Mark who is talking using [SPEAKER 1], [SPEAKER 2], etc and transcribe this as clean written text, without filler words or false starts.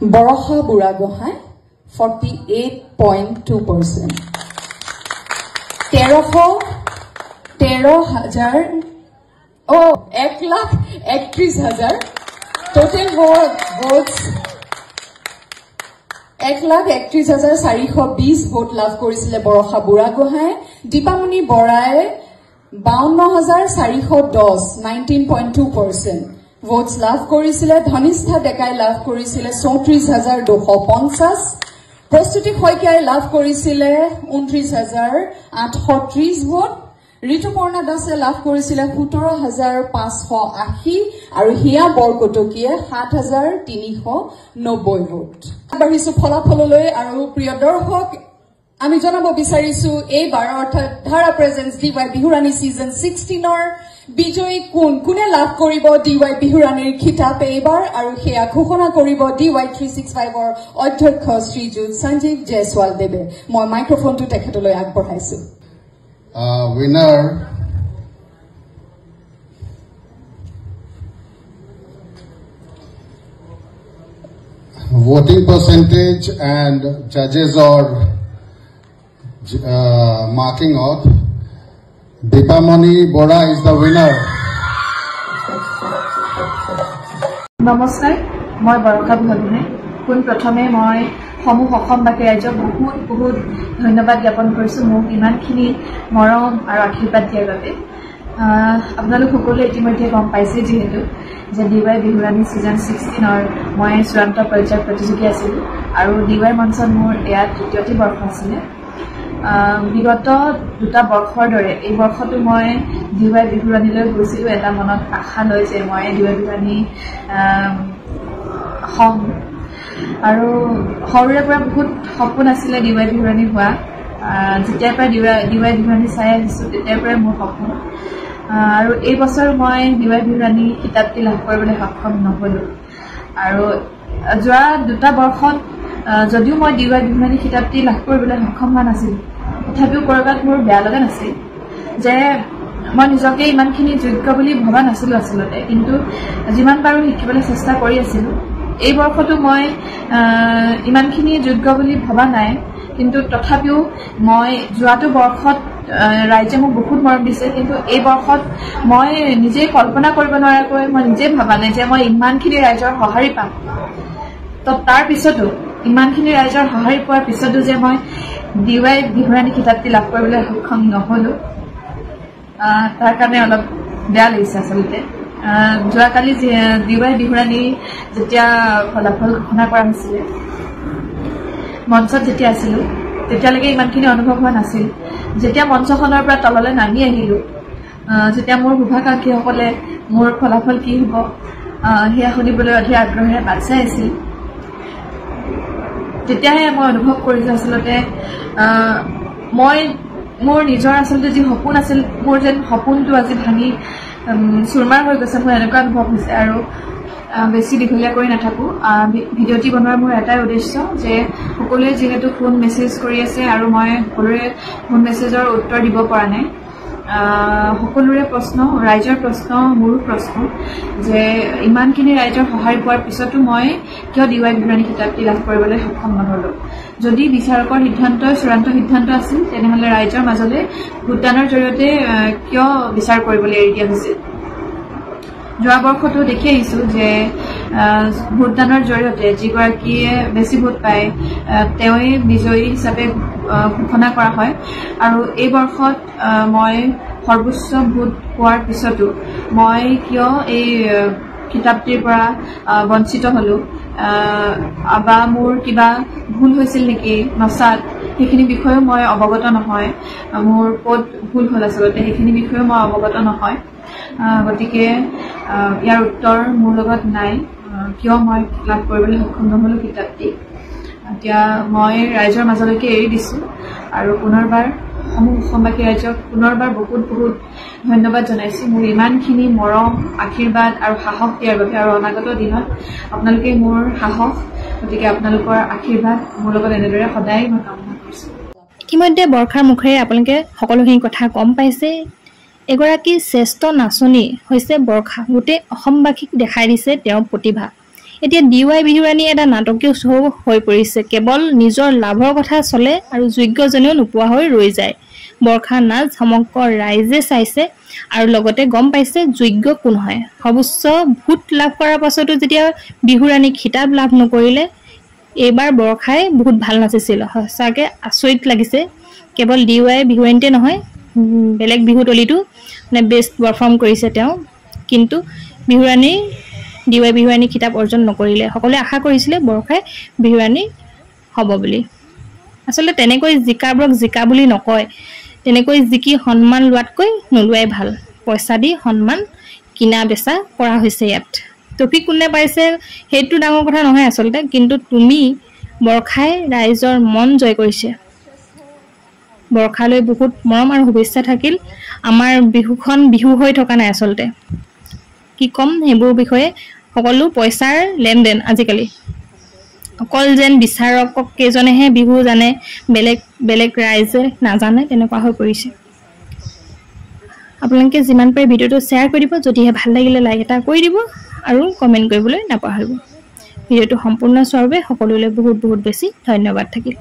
[SPEAKER 1] Boroha Buragohai 48.2%. 13,000 1,31,000 total votes 1,31,420 vote লাভ কৰিছিলে বৰষা বুঢ়াগোহাঁই দীপামণি বৰাই 52,410 19.2% votes লাভ কৰিছিলে ধনিষ্ঠা ডেকাই লাভ কৰিছিলে 34,250 প্ৰস্তুতি শইকীয়াই লাভ কৰিছিলে 29,830 ভোট ঋতুপৰ্ণা দাসে লাভ কৰিছিলে 17,580 আৰু হিয়া বৰকটকীয়ে 7,390 ভোট বাঢ়িছো ফলাফললৈ আৰু প্ৰিয় দৰ্শক আমি জনাব বিচাৰিছো এইবাৰ অৰ্থাৎ ধাৰা প্ৰেজেন্স ডিৱাই বিহুৰাণী সিজন 16 বিজয়ী কোনে লাভ কৰিব ডিৱাই বিহুৰাণীৰ খিতাপ এইবাৰ আৰু হেয়া ঘোষণা কৰিব ডিৱাই 365 ৰ অধ্যক্ষ শ্ৰীযুত সঞ্জীৱ জয়সৱাল দেৱে মই মাইক্ৰোফোনটো তেখেতলৈ আগবঢ়াইছো
[SPEAKER 2] winner voting percentage and judges are marking out Dipamani Bora is the winner.
[SPEAKER 3] Namaskar, moi Baraka Bhagune. Pun prathome moi সমূহ অসমবাসী ৰাইজক বহুত ধন্যবাদ জ্ঞাপন কৰিছো মোক ইমানখিনি মৰম আৰু আশীৰ্বাদ দিয়াৰ বাবে আপোনালোক সকলোৱে ইতিমধ্যে গম পাইছে যিহেতু যে ডিৱাই বিহুৰাণী সিজন 16 মই চূড়ান্ত পৰ্যায়ৰ প্ৰতিযোগী আছিলোঁ আৰু ডিৱাই মঞ্চত মোৰ এয়া তৃতীয়টি বৰ্ষ আছিলে বিগত দুটা বৰ্ষৰ দৰে এই বৰ্ষটো মই ডিৱাই বিহুৰাণীলৈ গৈছিলোঁ এটা মনত আশা লৈ যে মই ডিৱাই বিহুৰাণী হম আৰু সৰুৰে পৰা বহুত সপোন আছিলে ডিৱাই বিহুৰাণী হোৱা যেতিয়াৰ পৰা ডিৱাই বিহুৰাণী চাই আহিছোঁ তেতিয়াৰ পৰাই মোৰ সপোন আৰু এই বছৰ মই ডিৱাই বিহুৰাণী কিতাপটি লাভ কৰিবলৈ সক্ষম নহ'লোঁ আৰু যোৱা দুটা বৰ্ষত যদিও মই ডিৱাই বিহুৰাণী কিতাপটি লাভ কৰিবলৈ সক্ষম হোৱা নাছিলোঁ তথাপিও ক'ৰবাত মোৰ বেয়া লগা নাছিল যে মই নিজকে ইমানখিনি যোগ্য বুলি ভবা নাছিলোঁ আচলতে কিন্তু যিমান পাৰোঁ শিকিবলৈ চেষ্টা কৰি আছিলোঁ এই বৰ্ষটো মই ইমানখিনি যোগ্য বুলি ভবা নাই কিন্তু তথাপিও মই যোৱাটো বৰ্ষত ৰাইজে মোক বহুত মৰম দিছে কিন্তু এই বৰ্ষত মই নিজে কল্পনা কৰিব নোৱাৰাকৈ মই নিজে ভবা নাই যে মই ইমানখিনি ৰাইজৰ সঁহাৰি পাম তো তাৰ পিছতো ইমানখিনি ৰাইজৰ সঁহাৰি পোৱাৰ পিছতো যে মই ডিৱাই বিহুৰাণী কিতাপটি লাভ কৰিবলৈ সক্ষম নহ'লোঁ তাৰ কাৰণে অলপ বেয়া লাগিছে আচলতে যোৱাকালি ডিৱাই বিহুৰাণী যেতিয়া ফলাফল ঘোষণা কৰা হৈছিলে মঞ্চত যেতিয়া আছিলোঁ তেতিয়ালৈকে ইমানখিনি অনুভৱ হোৱা নাছিল যেতিয়া মঞ্চখনৰ পৰা তললৈ নামি আহিলোঁ যেতিয়া মোৰ শুভাকাংক্ষীসকলে মোৰ ফলাফল কি হ'ব সেয়া শুনিবলৈ অধিক আগ্ৰহেৰে বাট চাই আছিল তেতিয়াহে মই অনুভৱ কৰিছোঁ আচলতে মই মোৰ নিজৰ আচলতে যি সপোন আছিল মোৰ যেন সপোনটো আজি ভাঙি চুৰমাৰ হৈ গৈছে মোৰ এনেকুৱা অনুভৱ হৈছে আৰু বেছি দীঘলীয়া কৰি নাথাকোঁ ভিডিঅ'টি বনোৱাৰ মোৰ এটাই উদ্দেশ্য যে সকলোৱে যিহেতু ফোন মেছেজ কৰি আছে আৰু মই সকলোৰে ফোন মেছেজৰ উত্তৰ দিব পৰা নাই সকলোৰে প্ৰশ্ন ৰাইজৰ প্ৰশ্ন মোৰো প্ৰশ্ন যে ইমানখিনি ৰাইজৰ সহায় পোৱাৰ পিছতো মই কিয় ডিৱাই বিহুৰাণী কিতাপটি লাভ কৰিবলৈ সক্ষম নহ'লোঁ যদি বিচাৰকৰ সিদ্ধান্ত চূড়ান্ত সিদ্ধান্ত আছিল তেনেহ'লে ৰাইজৰ মাজলৈ ভোটদানৰ জৰিয়তে কিয় বিচাৰ কৰিবলৈ এৰি দিয়া হৈছিল যোৱা বৰ্ষতো দেখি আহিছোঁ যে ভোটদানৰ জৰিয়তে যিগৰাকীয়ে বেছি ভোট পায় তেওঁই বিজয়ী হিচাপে ঘোষণা কৰা হয় আৰু এই বৰ্ষত মই সৰ্বোচ্চ ভোট পোৱাৰ পিছতো মই কিয় এই কিতাপটিৰ পৰা বঞ্চিত হ'লোঁ বা মোৰ কিবা ভুল হৈছিল নেকি নচাত সেইখিনি বিষয়েও মই অৱগত নহয় মোৰ ক'ত ভুল হ'ল আচলতে সেইখিনি বিষয়েও মই অৱগত নহয় গতিকে ইয়াৰ উত্তৰ মোৰ লগত নাই কিয় মই লাভ কৰিবলৈ সক্ষম নহ'লোঁ কিতাপটি এতিয়া মই ৰাইজৰ মাজলৈকে এৰি দিছোঁ আৰু পুনৰবাৰ সমূহ অসমবাসী ৰাইজক পুনৰবাৰ বহুত ধন্যবাদ জনাইছোঁ মোৰ ইমানখিনি মৰম আশীৰ্বাদ আৰু সাহস দিয়াৰ বাবে আৰু অনাগত দিনত আপোনালোকে মোৰ সাহস গতিকে আপোনালোকৰ আশীৰ্বাদ মোৰ লগত এনেদৰে সদায় মই কামনা কৰিছোঁ
[SPEAKER 4] ইতিমধ্যে বৰ্ষাৰ মুখেৰে আপোনালোকে সকলোখিনি কথা গম পাইছে এগৰাকী শ্ৰেষ্ঠ নাচনী হৈছে বৰ্ষা গোটেই অসমবাসীক দেখাই দিছে তেওঁৰ প্ৰতিভা এতিয়া DY বিহুৰাণী এটা নাটকীয় শ্ব' হৈ পৰিছে কেৱল নিজৰ লাভৰ কথা চলে আৰু যোগ্যজনেও নোপোৱা হৈ ৰৈ যায় বৰ্ষা নাচ সমগ্ৰ ৰাইজে চাইছে আৰু লগতে গম পাইছে যোগ্য কোন হয় সৰ্বোচ্চ ভোট লাভ কৰাৰ পাছতো যেতিয়া বিহুৰাণী খিতাপ লাভ নকৰিলে এইবাৰ বৰ্ষাই বহুত ভাল নাচিছিল সঁচাকে আচৰিত লাগিছে কেৱল DY বিহুৰাণীতে নহয় বেলেগ বিহুতলিটো মানে বেষ্ট পাৰফৰ্ম কৰিছে তেওঁ কিন্তু বিহুৰাণী DY বিহুৰাণী খিতাপ অৰ্জন নকৰিলে সকলোৱে আশা কৰিছিলে বৰ্ষাই বিহুৰাণী হ'ব বুলি আসলে তেনেকৈ জিকাবোৰক জিকা বুলি নকয় তেনেকৈ জিকি সন্মান লোৱাতকৈ নলোৱাই ভাল পইচা দি সন্মান কিনা বেচা কৰা হৈছে ইয়াত টপিক কোনে পাইছে সেইটো ডাঙৰ কথা নহয় আসলতে কিন্তু তুমি বৰ্ষাই ৰাইজৰ মন জয় কৰিছে বৰ্ষালৈ বহুত মৰম আৰু শুভেচ্ছা থাকিল আমাৰ বিহুখন বিহু হৈ থকা নাই আসলতে কি কম হেবোৰ বিষয়ে সকলো পইচাৰ লেনদেন আজিকালি অকল যেন বিচাৰকক কেজনেহে বিহু জানে বেলেগ বেলেগ ৰাইজে নাজানে তেনেকুৱা হৈ পৰিছে আপোনালোকে যিমান পাৰে ভিডিওটো শ্বেয়াৰ কৰিব যদিহে ভাল লাগিলে লাইক এটা কৰি দিব আৰু কমেন্ট কৰিবলৈ নাপাহৰিব ভিডিওটো সম্পূৰ্ণ চোৱাৰ বাবে সকলোলৈ বহুত বহুত বেছি ধন্যবাদ থাকিল